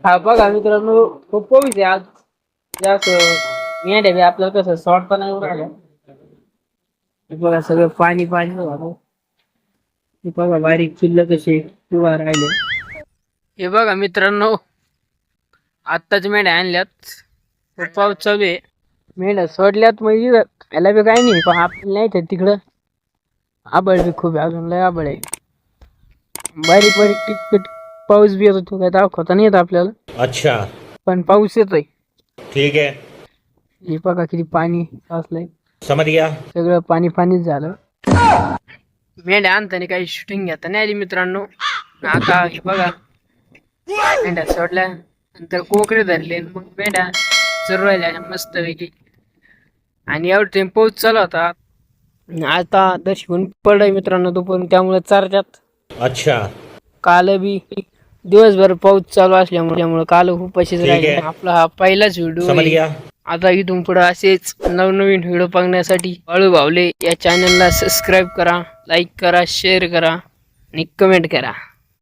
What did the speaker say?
हा बघा मित्रांनो, खूप पाऊस आहे आज. जास्त मेंढ्या बी आपल्याला कसं शॉर्ट पण नाही राहिल्या. हे बघा सगळं पाणी पाणी झालं. हे बघा बारीक पिल्लं कशी उभा राहिले. हे बघा मित्रांनो, आत्ताच मेंढ्या आणल्यात. खूप पाऊस चालू आहे. मेंढ्या सोडल्यात म्हणजे याला बी काही नाही, पण आपल्याला नाही तर तिकडं आबळ बी खूप आहे, अजून लय आबळ आहे. बारीक बारीक टिकटिक पाऊस बी येतो, तो काय दाखवता नाही येत आपल्याला. अच्छा, पण पाऊस येतोय. ठीक आहे. हे बघा किती पाणी असलंय, समज गया. सगळं पाणी पाणीच झालं. मेंढ्या आणताना काही शूटिंग घेता नाही आली मित्रांनो. आता हे बघा मेंढ्या सोडल्या नंतर कोकरे धरले, मग मेंढ्या चरवायला मस्त पैकी. आणि एवढं टाइम पाऊस चालू होता. आता दर्शन पडलाय मित्रांनो दुपारून, त्यामुळे चारत्यात. अच्छा, काल बी दिवसभर पाऊस चालू असल्यामुळे काल उपाशीच राहिले. आपला हा पहिलाच व्हिडिओ. आता इथून पुढे असेच नवनवीन व्हिडिओ बघण्यासाठी बाळू भावले या चॅनलला सबस्क्राईब करा, लाईक करा, शेअर करा आणि कमेंट करा.